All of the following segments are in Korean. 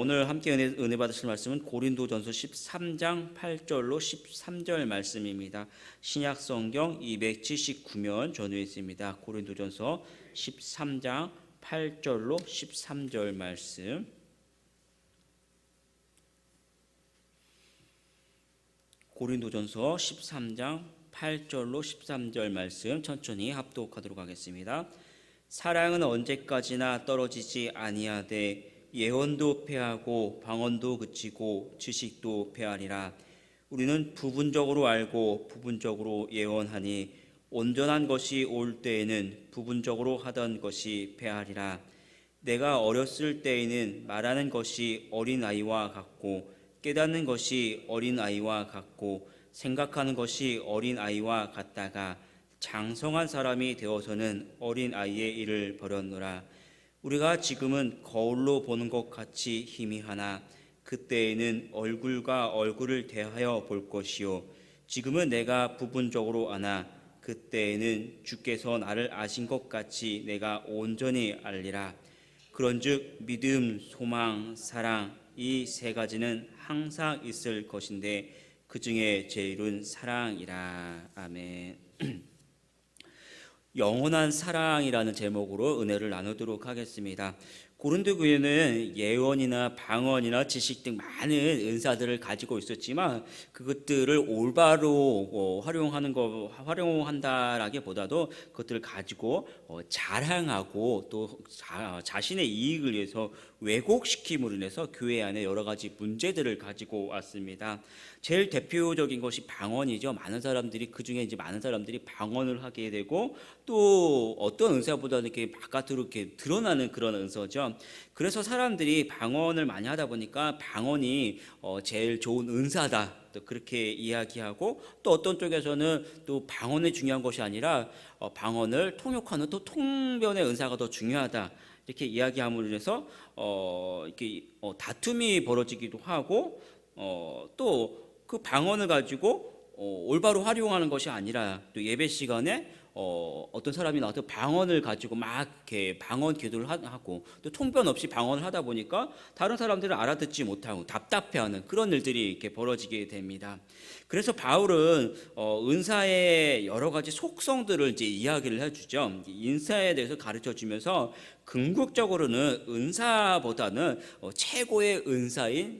오늘 함께 은혜 받으실 말씀은 고린도전서 13장 8절로 13절 말씀입니다. 신약성경 279면 전후에 있습니다. 고린도전서 13장 8절로 13절 말씀. 고린도전서 13장 8절로 13절 말씀 천천히 합독하도록 하겠습니다. 사랑은 언제까지나 떨어지지 아니하되 예언도 패하고 방언도 그치고 지식도 패하리라. 우리는 부분적으로 알고 부분적으로 예언하니 온전한 것이 올 때에는 부분적으로 하던 것이 패하리라. 내가 어렸을 때에는 말하는 것이 어린아이와 같고 깨닫는 것이 어린아이와 같고 생각하는 것이 어린아이와 같다가 장성한 사람이 되어서는 어린아이의 일을 버렸노라. 우리가 지금은 거울로 보는 것 같이 희미하나 그때에는 얼굴과 얼굴을 대하여 볼 것이요 지금은 내가 부분적으로 아나 그때에는 주께서 나를 아신 것 같이 내가 온전히 알리라. 그런즉 믿음, 소망, 사랑 이 세 가지는 항상 있을 것인데 그 중에 제일은 사랑이라. 아멘. 영원한 사랑이라는 제목으로 은혜를 나누도록 하겠습니다. 고린도 교회는 예언이나 방언이나 지식 등 많은 은사들을 가지고 있었지만 그것들을 올바로 활용한다라기보다도 그것들을 가지고 자랑하고 또 자신의 이익을 위해서 왜곡시킴으로 인해서 교회 안에 여러 가지 문제들을 가지고 왔습니다. 제일 대표적인 것이 방언이죠. 많은 사람들이 방언을 하게 되고 또 어떤 은사보다는 이렇게 바깥으로 이렇게 드러나는 그런 은사죠. 그래서 사람들이 방언을 많이 하다 보니까 방언이 제일 좋은 은사다, 또 그렇게 이야기하고, 또 어떤 쪽에서는 또 방언이 중요한 것이 아니라 방언을 통역하는 또 통변의 은사가 더 중요하다, 이렇게 이야기함으로 인해서 이렇게 다툼이 벌어지기도 하고, 또 그 방언을 가지고 올바로 활용하는 것이 아니라 또 예배 시간에 어떤 사람이 나와서 방언을 가지고 막 이렇게 방언 기도를 하고 또 통변 없이 방언을 하다 보니까 다른 사람들은 알아듣지 못하고 답답해하는 그런 일들이 이렇게 벌어지게 됩니다. 그래서 바울은 은사의 여러 가지 속성들을 이제 이야기를 해주죠. 인사에 대해서 가르쳐 주면서 궁극적으로는 은사보다는 최고의 은사인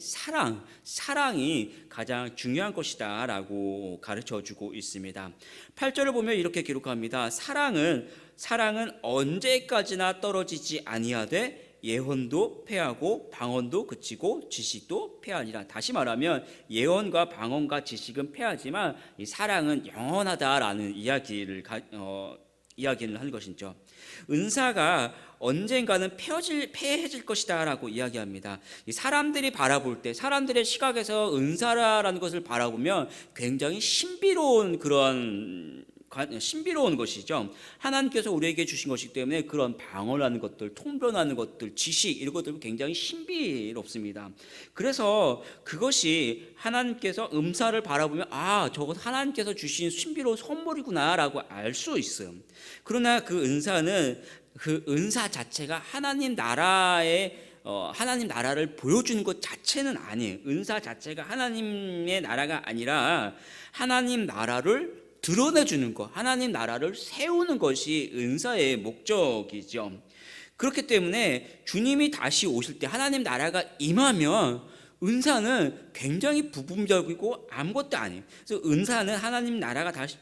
사랑이 가장 중요한 것이다 라고 가르쳐 주고 있습니다. 8절을 보면 이렇게 기록합니다. 사랑은 언제까지나 떨어지지 아니하되 예언도 패하고 방언도 그치고 지식도 패하니라. 다시 말하면 예언과 방언과 지식은 패하지만 이 사랑은 영원하다라는 이야기를 하는 것이죠. 은사가 언젠가는 폐해질 것이다 라고 이야기합니다. 사람들이 바라볼 때, 사람들의 시각에서 은사라는 것을 바라보면 굉장히 신비로운 것이죠. 하나님께서 우리에게 주신 것이기 때문에 그런 방언하는 것들, 통변하는 것들, 지식 이런 것들은 굉장히 신비롭습니다. 그래서 그것이 하나님께서 은사를 바라보면 저것 하나님께서 주신 신비로운 선물이구나 라고 알 수 있어요. 그러나 그 은사 자체가 하나님 나라를 보여주는 것 자체는 아니에요. 은사 자체가 하나님의 나라가 아니라 하나님 나라를 드러내주는 것, 하나님 나라를 세우는 것이 은사의 목적이죠. 그렇기 때문에 주님이 다시 오실 때 하나님 나라가 임하면 은사는 굉장히 부분적이고 아무것도 아니에요. 그래서 은사는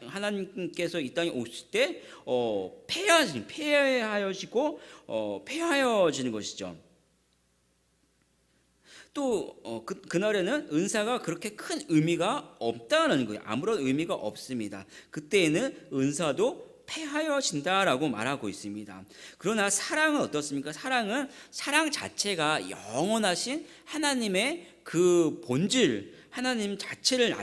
하나님께서 이 땅에 오실 때 폐하여지는 것이죠. 또 그날에는 은사가 그렇게 큰 의미가 없다는 거예요. 아무런 의미가 없습니다. 그때에는 은사도 폐하여진다라고 말하고 있습니다. 그러나 사랑은 어떻습니까? 사랑 자체가 영원하신 하나님의 그 본질, 하나님 자체를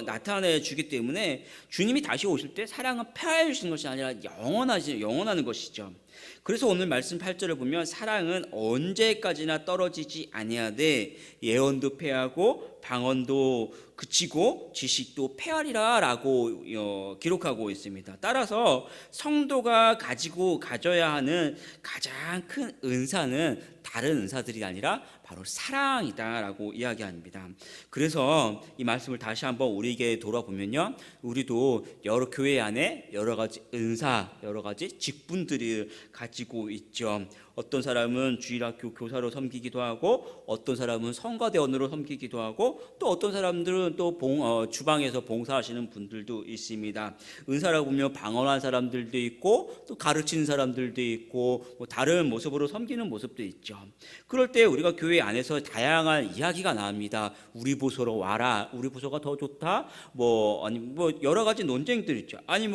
나타내 주기 때문에 주님이 다시 오실 때 사랑은 폐하여지는 것이 아니라 영원하는 것이죠. 그래서 오늘 말씀 8절을 보면 사랑은 언제까지나 떨어지지 아니하되 예언도 패하고 방언도 그치고 지식도 패하리라라고 기록하고 있습니다. 따라서 성도가 가져야 하는 가장 큰 은사는 다른 은사들이 아니라 바로 사랑이다라고 이야기합니다. 그래서 이 말씀을 다시 한번 우리에게 돌아보면요, 우리도 여러 교회 안에 여러 가지 은사, 여러 가지 직분들을 가지고 있죠. 어떤 사람은 주일학교 교사로 섬기기도 하고, 어떤 사람은 성가대원으로 섬기기도 하고, 또 어떤 사람들은 또 주방에서 봉사하시는 분들도 있습니다. 은사라고 보면 방언한 사람들도 있고, 또 가르치는 사람들도 있고, 뭐 다른 모습으로 섬기는 모습도 있죠. 그럴 때 우리가 교회 안에서 다양한 이야기가 나옵니다. 우리 부서로 와라, 우리 부서가 더 좋다, 아니 여러 가지 논쟁들 있죠. 아니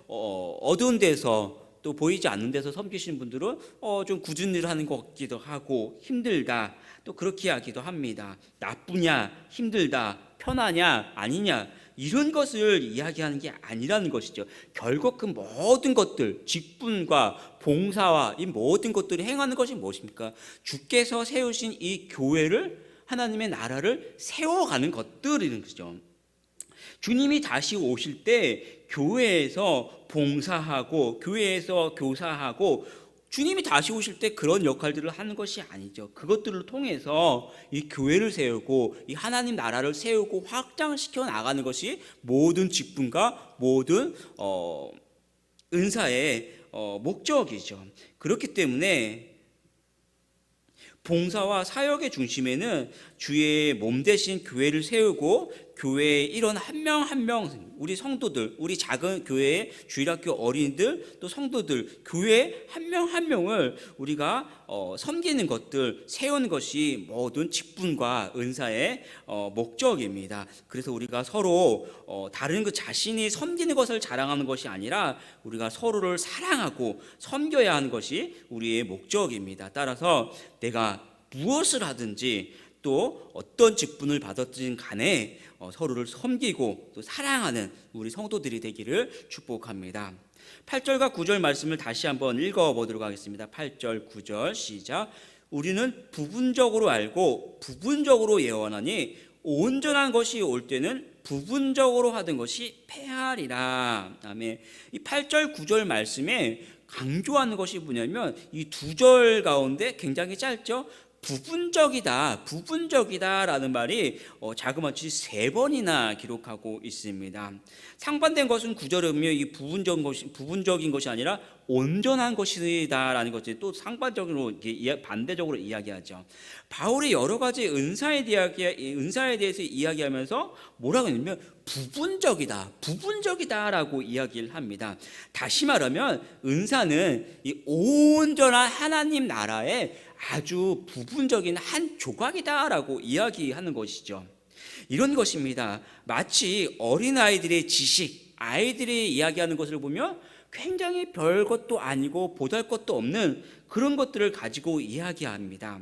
어두운 데서 또 보이지 않는 데서 섬기시는 분들은 좀 굳은 일을 하는 것 같기도 하고 힘들다, 또 그렇게 하기도 합니다. 나쁘냐, 힘들다, 편하냐, 아니냐, 이런 것을 이야기하는 게 아니라는 것이죠. 결국 그 모든 것들, 직분과 봉사와 이 모든 것들을 행하는 것이 무엇입니까? 주께서 세우신 이 교회를, 하나님의 나라를 세워가는 것들이는 거죠. 주님이 다시 오실 때 교회에서 봉사하고 교회에서 교사하고, 주님이 다시 오실 때 그런 역할들을 하는 것이 아니죠. 그것들을 통해서 이 교회를 세우고 이 하나님 나라를 세우고 확장시켜 나가는 것이 모든 직분과 모든 은사의 목적이죠. 그렇기 때문에 봉사와 사역의 중심에는 주의 몸 대신 교회를 세우고, 교회의 일원 한 명 한 명, 우리 성도들, 우리 작은 교회의 주일학교 어린이들, 또 성도들, 교회 한 명 한 명을 우리가 섬기는 것들, 세우는 것이 모든 직분과 은사의 목적입니다. 그래서 우리가 서로 다른 그 자신이 섬기는 것을 자랑하는 것이 아니라 우리가 서로를 사랑하고 섬겨야 하는 것이 우리의 목적입니다. 따라서 내가 무엇을 하든지 또 어떤 직분을 받았든 간에 서로를 섬기고 또 사랑하는 우리 성도들이 되기를 축복합니다. 8절과 9절 말씀을 다시 한번 읽어보도록 하겠습니다. 8절 9절 시작. 우리는 부분적으로 알고 부분적으로 예언하니 온전한 것이 올 때는 부분적으로 하던 것이 패하리라. 아멘. 이 8절 9절 말씀에 강조하는 것이 뭐냐면 이 두 절 가운데 굉장히 짧죠. 부분적이다라는 말이 자그마치 3번이나 기록하고 있습니다. 상반된 것은 9절에 보면 이 부분적인 것이 아니라 온전한 것이다라는 것이 또 상반적으로 반대적으로 이야기하죠. 바울이 여러 가지 은사에 대해서 이야기하면서 뭐라고 했냐면 부분적이다라고 이야기를 합니다. 다시 말하면 은사는 이 온전한 하나님 나라의 아주 부분적인 한 조각이다라고 이야기하는 것이죠. 이런 것입니다. 마치 어린아이들의 지식, 아이들이 이야기하는 것을 보면 굉장히 별 것도 아니고 보잘것도 없는 그런 것들을 가지고 이야기합니다.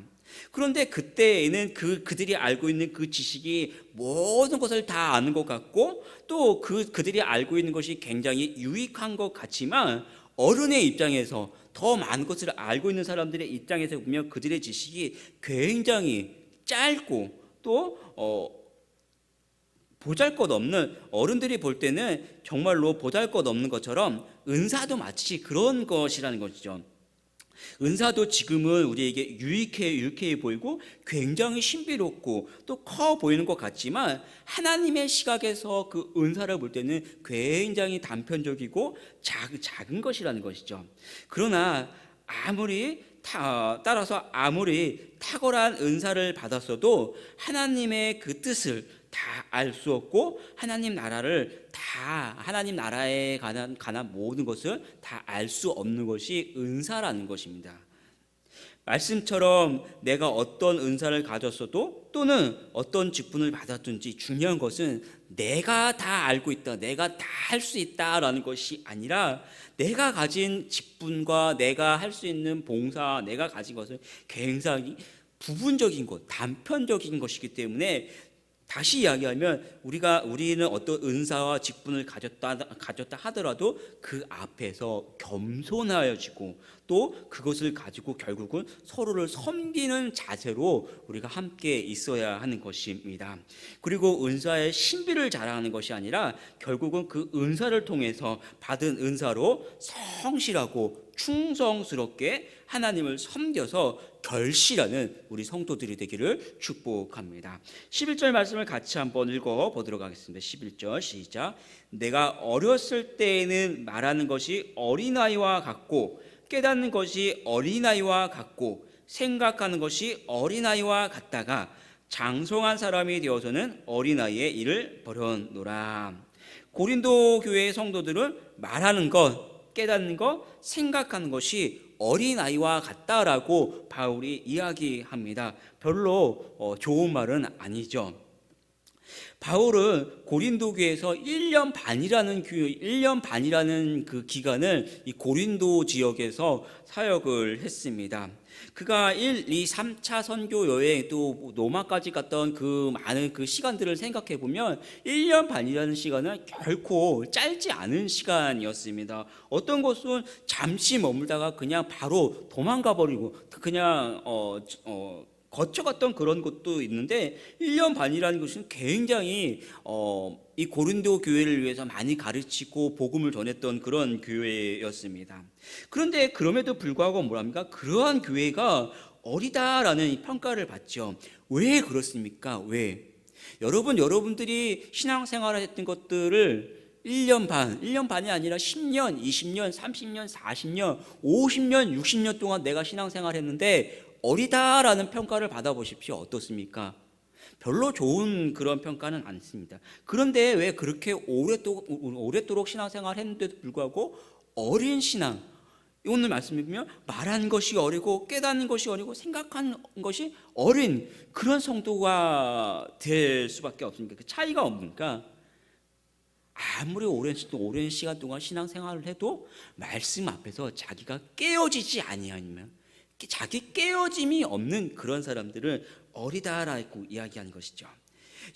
그런데 그때에는 그들이 알고 있는 그 지식이 모든 것을 다 아는 것 같고, 또 그들이 알고 있는 것이 굉장히 유익한 것 같지만, 어른의 입장에서, 더 많은 것을 알고 있는 사람들의 입장에서 보면 그들의 지식이 굉장히 짧고 또 보잘것없는, 어른들이 볼 때는 정말로 보잘것없는 것처럼 은사도 마치 그런 것이라는 것이죠. 은사도 지금은 우리에게 유익해 보이고 굉장히 신비롭고 또 커 보이는 것 같지만, 하나님의 시각에서 그 은사를 볼 때는 굉장히 단편적이고 작은 것이라는 것이죠. 그러나 따라서 아무리 탁월한 은사를 받았어도 하나님의 그 뜻을 다 알 수 없고, 하나님 나라에 관한 모든 것을 다 알 수 없는 것이 은사라는 것입니다. 말씀처럼 내가 어떤 은사를 가졌어도 또는 어떤 직분을 받았든지 중요한 것은 내가 다 알고 있다, 내가 다 할 수 있다라는 것이 아니라, 내가 가진 직분과 내가 할 수 있는 봉사, 내가 가진 것은 굉장히 부분적인 것, 단편적인 것이기 때문에, 다시 이야기하면 우리는 어떤 은사와 직분을 가졌다 하더라도 그 앞에서 겸손하여지고 또 그것을 가지고 결국은 서로를 섬기는 자세로 우리가 함께 있어야 하는 것입니다. 그리고 은사의 신비를 자랑하는 것이 아니라 결국은 그 은사를 통해서 받은 은사로 성실하고 충성스럽게 하나님을 섬겨서 결실하는 우리 성도들이 되기를 축복합니다. 11절 말씀을 같이 한번 읽어보도록 하겠습니다. 11절 시작. 내가 어렸을 때에는 말하는 것이 어린아이와 같고 깨닫는 것이 어린아이와 같고 생각하는 것이 어린아이와 같다가 장성한 사람이 되어서는 어린아이의 일을 버렸노라. 고린도 교회의 성도들은 말하는 것, 깨닫는 것, 생각하는 것이 어린아이와 같다라고 바울이 이야기합니다. 별로 좋은 말은 아니죠. 바울은 고린도 교회에서 1년 반이라는 그 기간을 이 고린도 지역에서 사역을 했습니다. 그가 1, 2, 3차 선교 여행 또 로마까지 갔던 그 많은 그 시간들을 생각해 보면 1년 반이라는 시간은 결코 짧지 않은 시간이었습니다. 어떤 것은 잠시 머물다가 그냥 바로 도망가 버리고 그냥 거쳐갔던 그런 것도 있는데 1년 반이라는 것은 굉장히 이 고린도 교회를 위해서 많이 가르치고 복음을 전했던 그런 교회였습니다. 그런데 그럼에도 불구하고 뭐랍니까? 그러한 교회가 어리다라는 평가를 받죠. 왜 그렇습니까? 왜? 여러분들이 신앙생활을 했던 것들을 1년 반이 아니라 10년, 20년, 30년, 40년, 50년, 60년 동안 내가 신앙생활을 했는데 어리다라는 평가를 받아보십시오. 어떻습니까? 별로 좋은 그런 평가는 않습니다. 그런데 왜 그렇게 오랫도록 신앙생활을 했는데도 불구하고 어린 신앙, 오늘 말씀해 보면 말하는 것이 어리고 깨닫는 것이 어리고 생각하는 것이 어린 그런 성도가 될 수밖에 없습니까? 그 차이가 없으니까 아무리 오랜 시간 동안 신앙생활을 해도 말씀 앞에서 자기가 깨어지지 아니하면 자기 깨어짐이 없는 그런 사람들을 어리다라고 이야기하는 것이죠.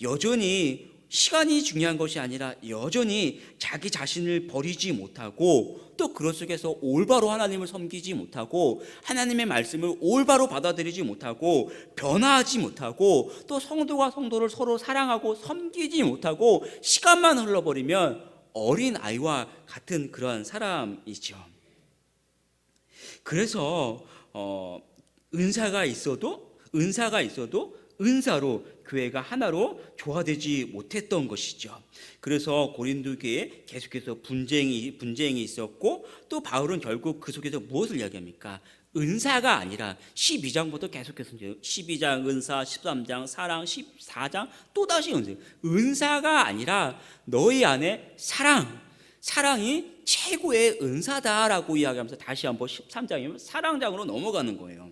여전히 시간이 중요한 것이 아니라 여전히 자기 자신을 버리지 못하고 또 그런 속에서 올바로 하나님을 섬기지 못하고 하나님의 말씀을 올바로 받아들이지 못하고 변화하지 못하고 또 성도가 성도를 서로 사랑하고 섬기지 못하고 시간만 흘러버리면 어린 아이와 같은 그런 사람이죠. 그래서 은사가 있어도 은사로 교회가 하나로 조화되지 못했던 것이죠. 그래서 고린도 교회에 계속해서 분쟁이 있었고 또 바울은 결국 그 속에서 무엇을 이야기합니까? 은사가 아니라 12장부터 계속해서 12장 은사, 13장 사랑, 14장 또다시 은사가 아니라 너희 안에 사랑이 최고의 은사다라고 이야기하면서 다시 한번 13장이면 사랑장으로 넘어가는 거예요.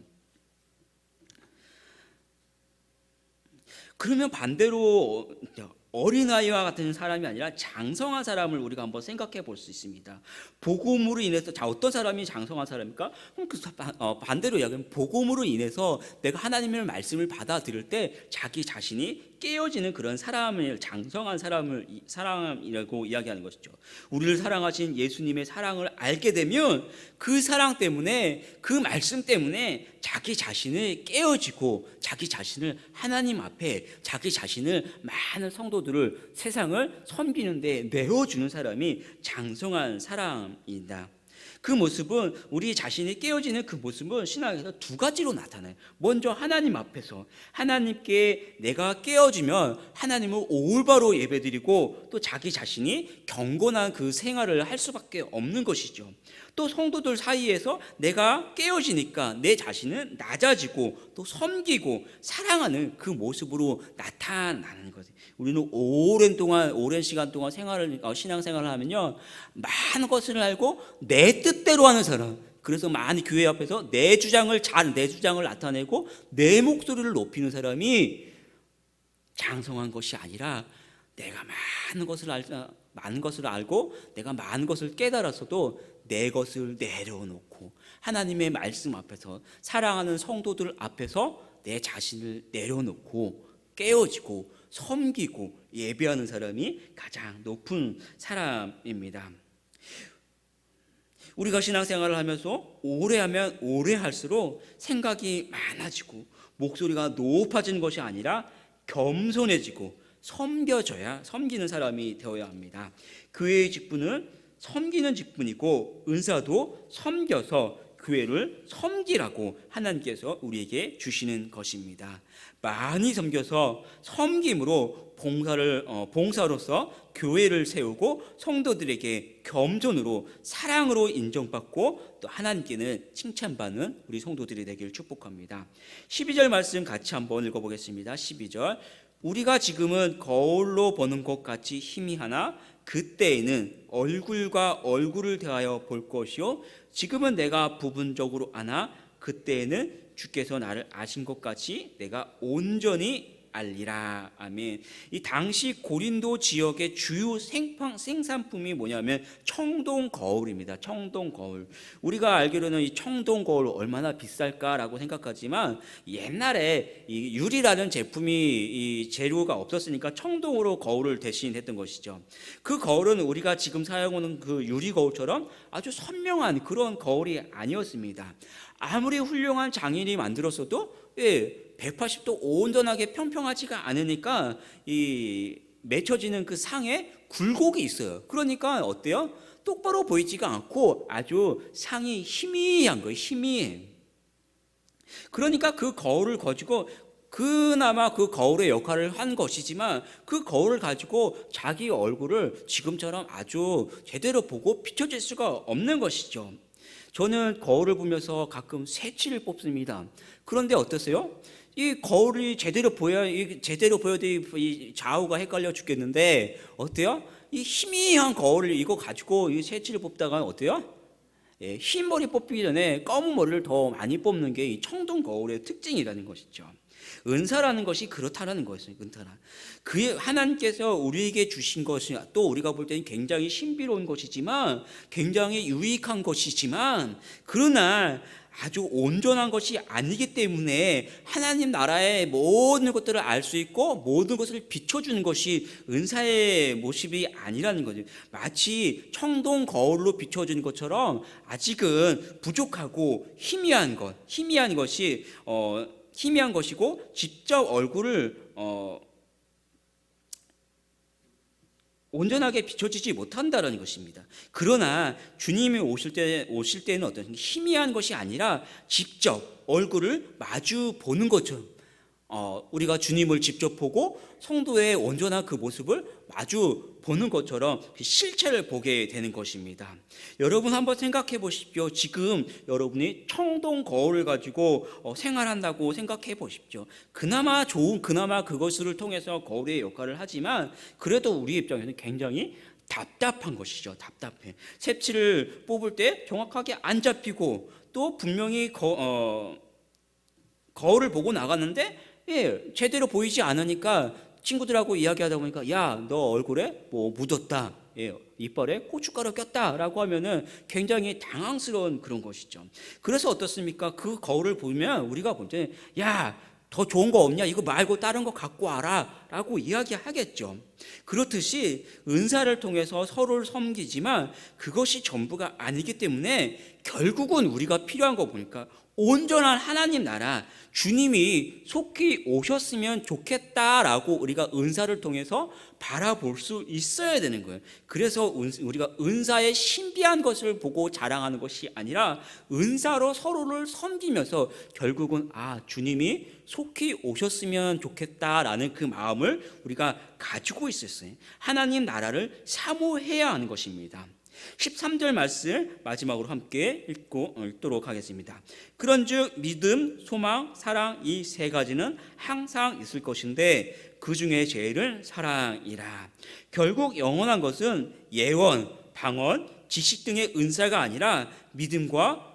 그러면 반대로 어린아이와 같은 사람이 아니라 장성한 사람을 우리가 한번 생각해 볼 수 있습니다. 복음으로 인해서 어떤 사람이 장성한 사람입니까? 반대로 이야기하면 복음으로 인해서 내가 하나님의 말씀을 받아들일 때 자기 자신이 깨어지는 그런 사람을 장성한 사람이라고 이야기하는 것이죠. 우리를 사랑하신 예수님의 사랑을 알게 되면 그 사랑 때문에 그 말씀 때문에 자기 자신을 깨어지고 자기 자신을 하나님 앞에 자기 자신을 많은 성도들을 세상을 섬기는데 내어주는 사람이 장성한 사람이다. 그 모습은 우리 자신이 깨어지는 그 모습은 신앙에서 두 가지로 나타나요. 먼저 하나님 앞에서 하나님께 내가 깨어지면 하나님을 올바로 예배드리고 또 자기 자신이 경건한 그 생활을 할 수밖에 없는 것이죠. 또 성도들 사이에서 내가 깨어지니까 내 자신은 낮아지고 또 섬기고 사랑하는 그 모습으로 나타나는 거죠. 우리는 오랜 시간 동안 신앙생활을 하면요 많은 것을 알고 내 뜻대로 하는 사람, 그래서 많이 교회 앞에서 내 주장을 나타내고 내 목소리를 높이는 사람이 장성한 것이 아니라 내가 많은 것을 알고 내가 많은 것을 깨달았어도 내 것을 내려놓고 하나님의 말씀 앞에서 사랑하는 성도들 앞에서 내 자신을 내려놓고 깨어지고 섬기고 예배하는 사람이 가장 높은 사람입니다. 우리가 신앙생활을 하면서 오래 하면 오래 할수록 생각이 많아지고 목소리가 높아지는 것이 아니라 겸손해지고 섬기는 사람이 되어야 합니다. 교회의 직분은 섬기는 직분이고 은사도 섬겨서 교회를 섬기라고 하나님께서 우리에게 주시는 것입니다. 많이 섬겨서 섬김으로 봉사로서 교회를 세우고 성도들에게 겸손으로 사랑으로 인정받고 또 하나님께는 칭찬받는 우리 성도들이 되길 축복합니다. 12절 말씀 같이 한번 읽어보겠습니다. 12절 우리가 지금은 거울로 보는 것 같이 희미하나 그때에는 얼굴과 얼굴을 대하여 볼 것이요 지금은 내가 부분적으로 아나 그때에는 주께서 나를 아신 것 같이 내가 온전히 알리라. 아멘. 이 당시 고린도 지역의 주요 생산품이 뭐냐면 청동 거울입니다. 청동 거울. 우리가 알기로는 이 청동 거울 얼마나 비쌀까라고 생각하지만 옛날에 이 유리라는 제품이 이 재료가 없었으니까 청동으로 거울을 대신했던 것이죠. 그 거울은 우리가 지금 사용하는 그 유리 거울처럼 아주 선명한 그런 거울이 아니었습니다. 아무리 훌륭한 장인이 만들었어도 180도 온전하게 평평하지가 않으니까 이 맺혀지는 그 상에 굴곡이 있어요. 그러니까 어때요? 똑바로 보이지가 않고 아주 상이 희미한 거예요. 희미해. 그러니까 그 거울을 가지고 그나마 그 거울의 역할을 한 것이지만 그 거울을 가지고 자기 얼굴을 지금처럼 아주 제대로 보고 비춰질 수가 없는 것이죠. 저는 거울을 보면서 가끔 새치를 뽑습니다. 그런데 어떠세요? 이 거울이 제대로 보여야 이 좌우가 헷갈려 죽겠는데 어때요? 이 희미한 거울을 이거 가지고 이 새치를 뽑다가 어때요? 흰 머리 뽑기 전에 검은 머리를 더 많이 뽑는 게 이 청동 거울의 특징이라는 것이죠. 은사라는 것이 그렇다라는 거였어요. 은사라. 그 하나님께서 우리에게 주신 것이 또 우리가 볼 때는 굉장히 신비로운 것이지만 굉장히 유익한 것이지만 그러나 아주 온전한 것이 아니기 때문에 하나님 나라의 모든 것들을 알 수 있고 모든 것을 비춰주는 것이 은사의 모습이 아니라는 거죠. 마치 청동 거울로 비춰주는 것처럼 아직은 부족하고 희미한 것이고 직접 얼굴을 온전하게 비춰지지 못한다는 것입니다. 그러나 주님이 오실 때는 어떤 희미한 것이 아니라 직접 얼굴을 마주 보는 것처럼 우리가 주님을 직접 보고 성도의 온전한 그 모습을 마주 보는 것처럼 실체를 보게 되는 것입니다. 여러분 한번 생각해 보십시오. 지금 여러분이 청동 거울을 가지고 생활한다고 생각해 보십시오. 그나마 그것을 통해서 거울의 역할을 하지만 그래도 우리 입장에서는 굉장히 답답한 것이죠. 답답해. 색칠을 뽑을 때 정확하게 안 잡히고 또 분명히 거울을 보고 나갔는데 제대로 보이지 않으니까 친구들하고 이야기하다 보니까 야, 너 얼굴에 뭐 묻었다. 이빨에 고춧가루 꼈다라고 하면은 굉장히 당황스러운 그런 것이죠. 그래서 어떻습니까? 그 거울을 보면 우리가 볼 때 야, 더 좋은 거 없냐? 이거 말고 다른 거 갖고 와라 라고 이야기하겠죠. 그렇듯이 은사를 통해서 서로를 섬기지만 그것이 전부가 아니기 때문에 결국은 우리가 필요한 거 보니까 온전한 하나님 나라 주님이 속히 오셨으면 좋겠다라고 우리가 은사를 통해서 바라볼 수 있어야 되는 거예요. 그래서 우리가 은사의 신비한 것을 보고 자랑하는 것이 아니라 은사로 서로를 섬기면서 결국은 주님이 속히 오셨으면 좋겠다라는 그 마음을 우리가 가지고 있었어요. 하나님 나라를 사모해야 하는 것입니다. 13절 말씀 마지막으로 함께 읽도록 하겠습니다. 그런즉 믿음, 소망, 사랑 이 세 가지는 항상 있을 것인데 그 중에 제일은 사랑이라. 결국 영원한 것은 예언, 방언, 지식 등의 은사가 아니라 믿음과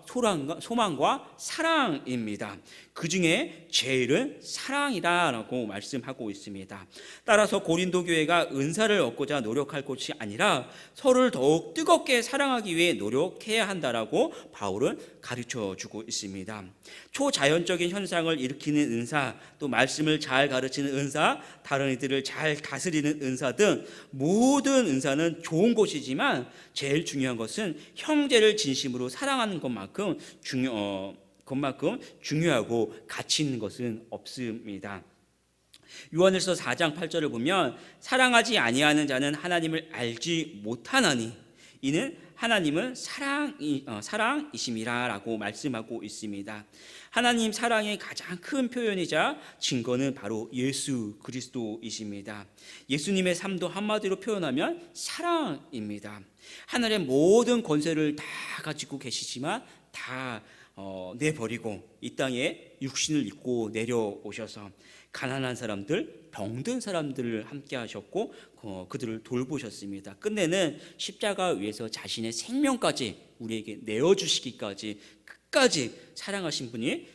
소망과 사랑입니다. 그 중에 제일은 사랑이다라고 말씀하고 있습니다. 따라서 고린도 교회가 은사를 얻고자 노력할 것이 아니라 서로를 더욱 뜨겁게 사랑하기 위해 노력해야 한다라고 바울은 가르쳐주고 있습니다. 초자연적인 현상을 일으키는 은사, 또 말씀을 잘 가르치는 은사, 다른 이들을 잘 다스리는 은사 등 모든 은사는 좋은 것이지만 제일 중요한 중요한 것은 형제를 진심으로 사랑하는 것만큼 중요하고 가치 있는 것은 없습니다. 요한일서 4장 8절을 보면 사랑하지 아니하는 자는 하나님을 알지 못하나니 이는 하나님은 사랑이심이라라고 말씀하고 있습니다. 하나님 사랑의 가장 큰 표현이자 증거는 바로 예수 그리스도이십니다. 예수님의 삶도 한마디로 표현하면 사랑입니다. 하늘의 모든 권세를 다 가지고 계시지만 다 내버리고 이 땅에 육신을 입고 내려오셔서 가난한 사람들, 병든 사람들을 함께 하셨고 그들을 돌보셨습니다. 끝내는 십자가 위에서 자신의 생명까지 우리에게 내어주시기까지 끝까지 사랑하신 분이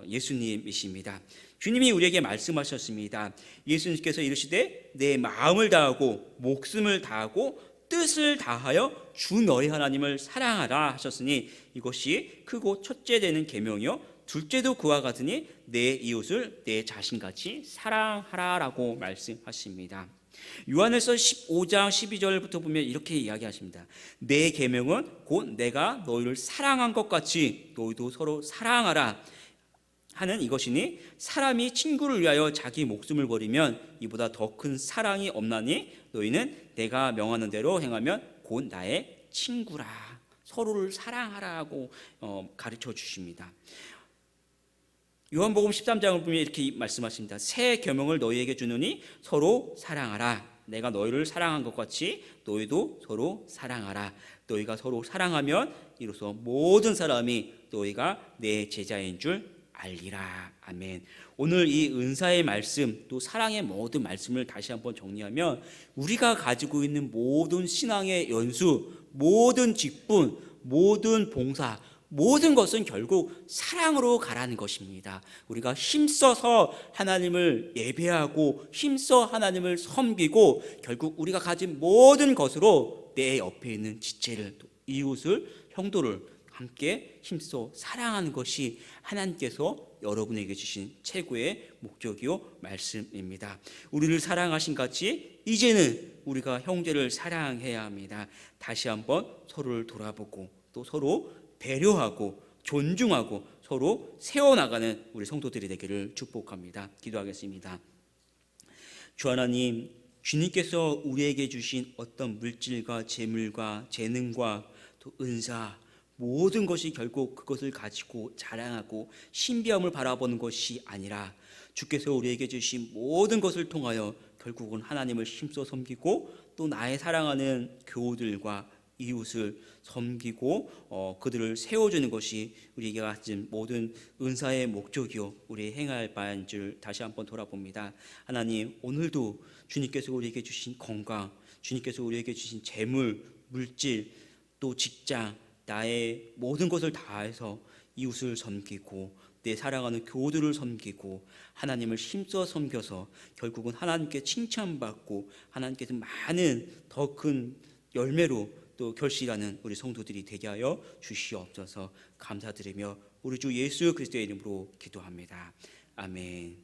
예수님이십니다. 주님이 우리에게 말씀하셨습니다. 예수님께서 이르시되 내 마음을 다하고 목숨을 다하고 뜻을 다하여 주 너희 하나님을 사랑하라 하셨으니 이것이 크고 첫째 되는 계명이요 둘째도 그와 같으니 내 이웃을 내 자신같이 사랑하라라고 말씀하십니다. 요한일서 15장 12절부터 보면 이렇게 이야기하십니다. 내 계명은 곧 내가 너희를 사랑한 것 같이 너희도 서로 사랑하라 하는 이것이니 사람이 친구를 위하여 자기 목숨을 버리면 이보다 더 큰 사랑이 없나니 너희는 내가 명하는 대로 행하면 곧 나의 친구라. 서로를 사랑하라고 가르쳐 주십니다. 요한복음 13장을 보면 이렇게 말씀하십니다. 새 계명을 너희에게 주노니 서로 사랑하라. 내가 너희를 사랑한 것 같이 너희도 서로 사랑하라. 너희가 서로 사랑하면 이로써 모든 사람이 너희가 내 제자인 줄 알리라. 아멘. 오늘 이 은사의 말씀 또 사랑의 모든 말씀을 다시 한번 정리하면 우리가 가지고 있는 모든 신앙의 연수, 모든 직분, 모든 봉사, 모든 것은 결국 사랑으로 가라는 것입니다. 우리가 힘써서 하나님을 예배하고 힘써 하나님을 섬기고 결국 우리가 가진 모든 것으로 내 옆에 있는 지체를 이웃을 형도를 함께 힘써 사랑하는 것이 하나님께서 여러분에게 주신 최고의 목적이요 말씀입니다. 우리를 사랑하신 같이 이제는 우리가 형제를 사랑해야 합니다. 다시 한번 서로를 돌아보고 또 서로 배려하고 존중하고 서로 세워나가는 우리 성도들이 되기를 축복합니다. 기도하겠습니다. 주 하나님, 주님께서 우리에게 주신 어떤 물질과 재물과 재능과 또 은사 모든 것이 결국 그것을 가지고 자랑하고 신비함을 바라보는 것이 아니라 주께서 우리에게 주신 모든 것을 통하여 결국은 하나님을 힘써 섬기고 또 나의 사랑하는 교우들과 이웃을 섬기고 그들을 세워주는 것이 우리에게 가진 모든 은사의 목적이요 우리 행할 바인 줄 다시 한번 돌아봅니다. 하나님, 오늘도 주님께서 우리에게 주신 건강, 주님께서 우리에게 주신 재물, 물질, 또 직장, 나의 모든 것을 다해서 이웃을 섬기고 내 사랑하는 교우들을 섬기고 하나님을 힘써 섬겨서 결국은 하나님께 칭찬받고 하나님께서 많은 더 큰 열매로 또 결실하는 우리 성도들이 되게 하여 주시옵소서. 감사드리며 우리 주 예수 그리스도의 이름으로 기도합니다. 아멘.